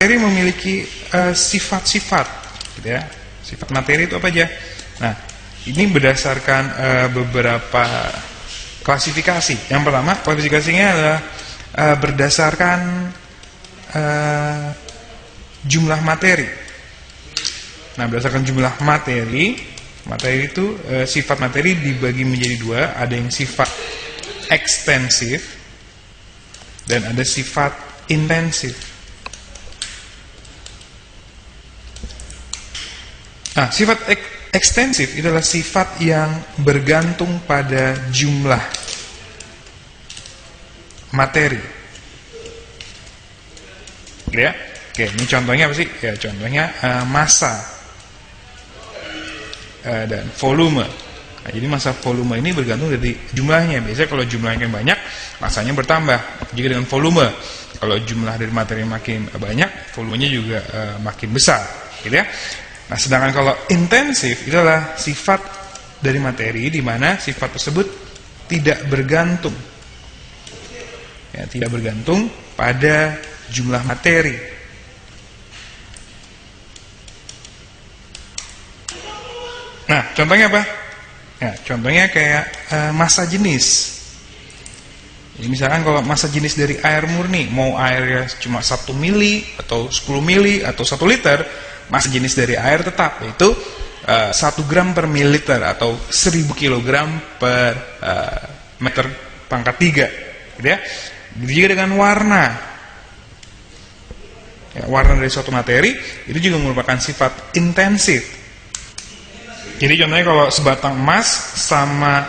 materi memiliki sifat-sifat, gitu ya. Sifat materi itu apa aja? Nah, ini berdasarkan beberapa klasifikasi. Yang pertama, klasifikasinya adalah berdasarkan jumlah materi. Nah, berdasarkan jumlah materi itu sifat materi dibagi menjadi dua. Ada yang sifat ekstensif dan ada sifat intensif. Nah, sifat ekstensif adalah sifat yang bergantung pada jumlah materi. Ya, oke, ini contohnya apa sih? Ya, contohnya massa dan volume. Nah, jadi massa volume ini bergantung dari jumlahnya. Biasanya kalau jumlahnya banyak, massanya bertambah. Jika dengan volume, kalau jumlah dari materi makin banyak, volumenya juga makin besar, gitu ya. Nah, sedangkan kalau intensif itu adalah sifat dari materi di mana sifat tersebut tidak bergantung, ya, tidak bergantung pada jumlah materi. Nah, contohnya apa? Ya, contohnya kayak massa jenis. Jadi misalkan kalau massa jenis dari air murni, mau airnya cuma 1 mili atau 10 mili atau 1 liter, massa jenis dari air tetap yaitu 1 gram per mililiter atau 1000 kilogram per meter pangkat 3, gitu ya. Juga dengan warna, ya, warna dari suatu materi itu juga merupakan sifat intensif. Jadi contohnya kalau sebatang emas sama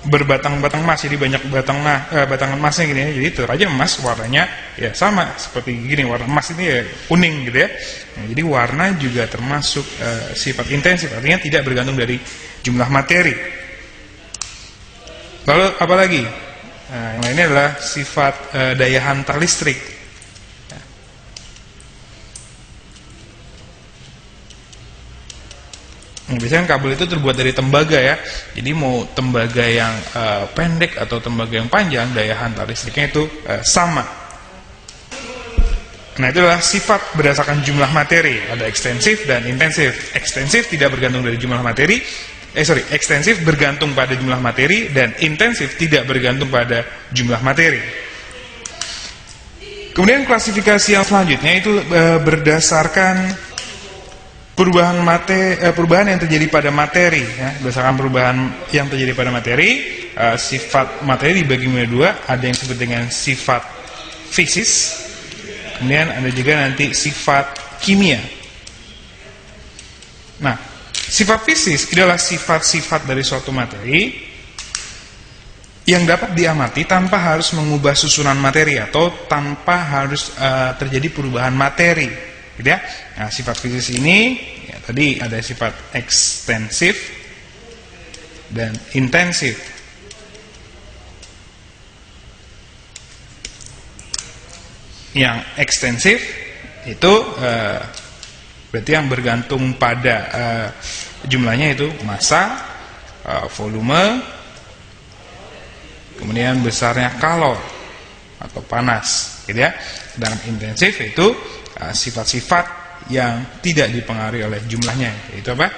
berbatang-batang emas, jadi banyak batangan emasnya gini ya. Jadi itu aja emas warnanya ya sama seperti gini, warna emas ini ya kuning, gitu ya. Nah, jadi warna juga termasuk sifat intensif, artinya tidak bergantung dari jumlah materi. Lalu apa lagi? Nah, yang lainnya adalah sifat daya hantar listrik. Nah, biasanya kabel itu terbuat dari tembaga ya. Jadi mau tembaga yang pendek atau tembaga yang panjang, daya hantar listriknya itu sama. Nah, itu adalah sifat berdasarkan jumlah materi. Ada ekstensif dan intensif. Ekstensif tidak bergantung dari jumlah materi. Ekstensif bergantung pada jumlah materi dan intensif tidak bergantung pada jumlah materi. Kemudian klasifikasi yang selanjutnya itu berdasarkan perubahan yang terjadi pada materi, ya. Berdasarkan perubahan yang terjadi pada materi, sifat materi dibagi menjadi dua. Ada yang disebut dengan sifat fisis, kemudian ada juga nanti sifat kimia. Nah, sifat fisis adalah sifat-sifat dari suatu materi yang dapat diamati tanpa harus mengubah susunan materi atau tanpa harus terjadi perubahan materi, gitu ya. Nah, sifat fisis ini ya, tadi ada sifat ekstensif dan intensif. Yang ekstensif itu berarti yang bergantung pada jumlahnya itu massa, volume, kemudian besarnya kalor atau panas, gitu ya. Sedangkan intensif itu sifat-sifat yang tidak dipengaruhi oleh jumlahnya, yaitu apa?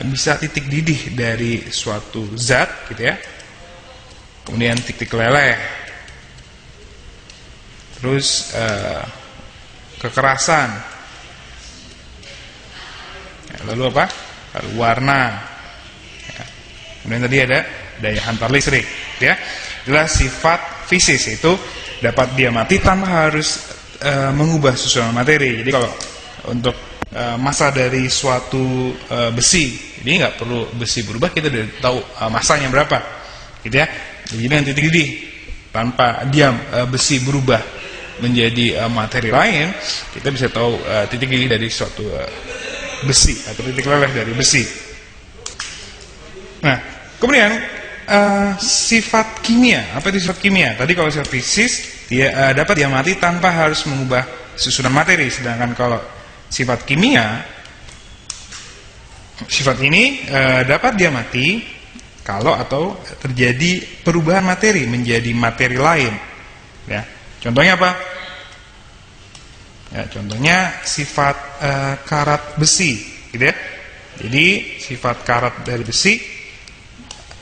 Bisa titik didih dari suatu zat, gitu ya. Kemudian titik leleh, terus kekerasan, ya, lalu apa? Lalu warna, ya. Kemudian tadi ada daya hantar listrik, ya. Itulah sifat fisis, itu dapat diamati tanpa harus mengubah susunan materi. Jadi kalau untuk massa dari suatu besi, ini nggak perlu besi berubah, kita udah tahu massanya berapa, gitu ya. Jadi dengan titik didih, tanpa diam besi berubah menjadi materi lain, kita bisa tahu titik didih dari suatu besi atau titik leleh dari besi. Nah, kemudian sifat kimia. Apa itu sifat kimia? Tadi kalau sifat fisis dia dapat diamati tanpa harus mengubah susunan materi. Sedangkan kalau sifat kimia, sifat ini dapat diamati kalau atau terjadi perubahan materi menjadi materi lain, ya. Contohnya apa? Ya, contohnya sifat karat besi, gitu ya. Jadi sifat karat dari besi,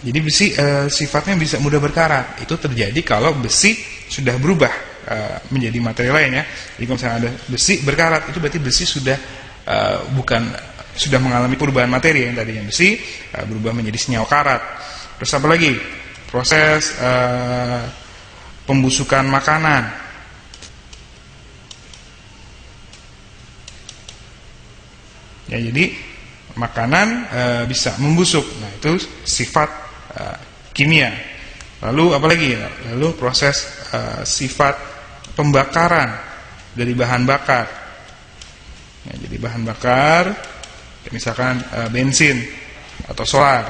jadi besi sifatnya bisa mudah berkarat. Itu terjadi kalau besi sudah berubah menjadi materi lain ya. Jadi kalau misalnya ada besi berkarat, itu berarti besi sudah sudah mengalami perubahan materi. Yang tadinya besi berubah menjadi senyawa karat. Terus apa lagi? Proses pembusukan makanan. Ya, jadi makanan bisa membusuk. Nah, itu sifat kimia. Lalu apa lagi? Lalu proses sifat pembakaran dari bahan bakar. Ya, jadi bahan bakar, misalkan bensin atau solar,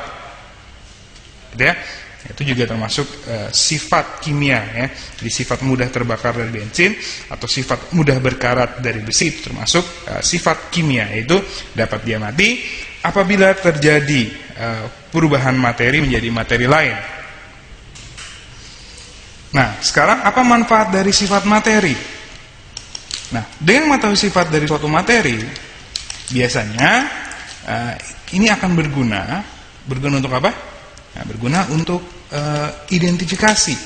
gitu ya. Itu juga termasuk sifat kimia ya. Jadi sifat mudah terbakar dari bensin atau sifat mudah berkarat dari besi itu termasuk sifat kimia, yaitu dapat diamati apabila terjadi perubahan materi menjadi materi lain. Nah, sekarang apa manfaat dari sifat materi? Nah, dengan mengetahui sifat dari suatu materi, biasanya ini akan berguna untuk apa? Nah, berguna untuk identifikasi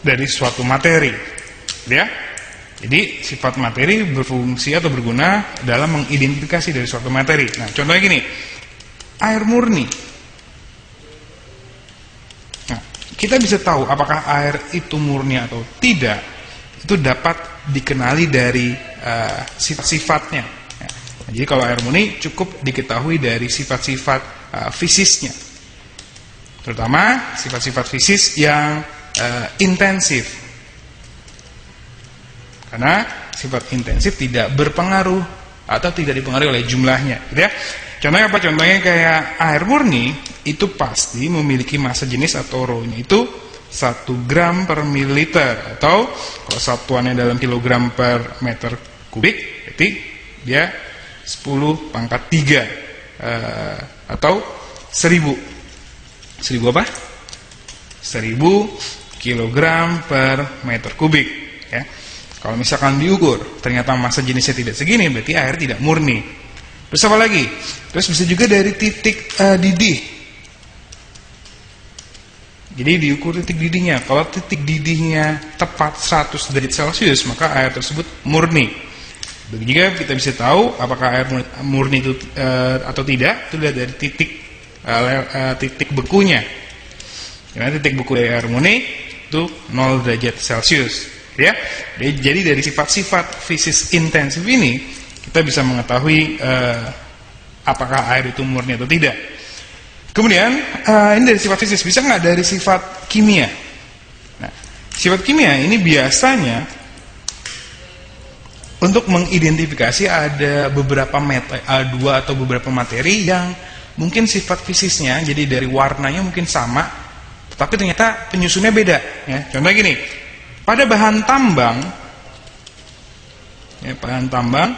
dari suatu materi, ya. Jadi sifat materi berfungsi atau berguna dalam mengidentifikasi dari suatu materi. Nah, contohnya gini, air murni. Nah, kita bisa tahu apakah air itu murni atau tidak. Itu dapat dikenali dari sifat-sifatnya. Jadi kalau air murni cukup diketahui dari sifat-sifat fisisnya, terutama sifat-sifat fisis yang intensif, karena sifat intensif tidak berpengaruh atau tidak dipengaruhi oleh jumlahnya, gitu ya. Contohnya apa? Contohnya kayak air murni itu pasti memiliki massa jenis atau rho-nya itu 1 gram per mililiter, atau kalau satuannya dalam kilogram per meter kubik, berarti dia 10 pangkat 3 atau 1000 apa? 1000 kilogram per meter kubik ya. Kalau misalkan diukur ternyata massa jenisnya tidak segini, berarti air tidak murni. Terus apa lagi? Terus bisa juga dari titik didih. Jadi diukur titik didihnya. Kalau titik didihnya tepat 100 derajat Celcius, maka air tersebut murni. Begitu juga kita bisa tahu apakah air murni itu atau tidak, itu lihat dari titik bekunya. Karena titik beku dari air murni itu 0 derajat Celcius, ya. Jadi dari sifat-sifat fisis intensif ini kita bisa mengetahui apakah air itu murni atau tidak. Kemudian ini dari sifat fisis, bisa nggak dari sifat kimia? Nah, sifat kimia ini biasanya untuk mengidentifikasi ada beberapa dua atau beberapa materi yang mungkin sifat fisisnya, jadi dari warnanya mungkin sama, tapi ternyata penyusunnya beda. Ya. Contohnya gini, pada bahan tambang, ya, bahan tambang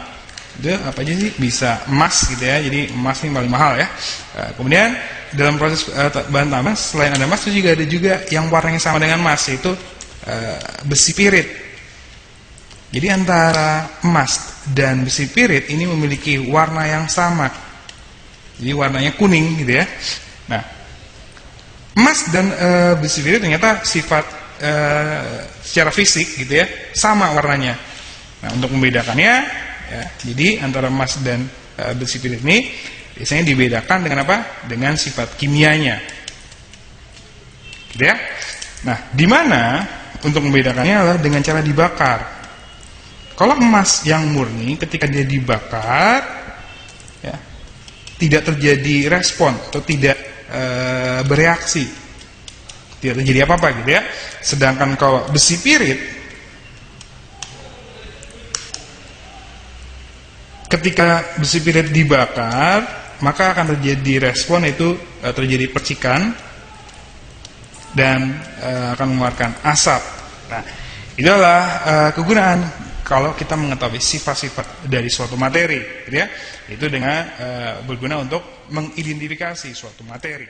itu apa aja sih? Bisa emas gitu ya, jadi emas ini paling mahal ya. Kemudian dalam proses bahan tambang selain ada emas, itu juga ada juga yang warnanya sama dengan emas, yaitu besi pirit. Jadi antara emas dan besi pirit ini memiliki warna yang sama. Jadi warnanya kuning gitu ya. Nah, emas dan besi pirit ternyata sifat secara fisik gitu ya, sama warnanya. Nah, untuk membedakannya ya, jadi antara emas dan besi pirit ini biasanya dibedakan dengan apa? Dengan sifat kimianya. Gitu ya. Nah, di mana untuk membedakannya adalah dengan cara dibakar. Kalau emas yang murni ketika dia dibakar ya, tidak terjadi respon atau tidak bereaksi, tidak terjadi apa-apa gitu ya. Sedangkan kalau besi pirit ketika besi pirit dibakar, maka akan terjadi respon, itu terjadi percikan dan akan mengeluarkan asap. Nah, itulah kegunaan kalau kita mengetahui sifat-sifat dari suatu materi, gitu ya, itu dengan berguna untuk mengidentifikasi suatu materi.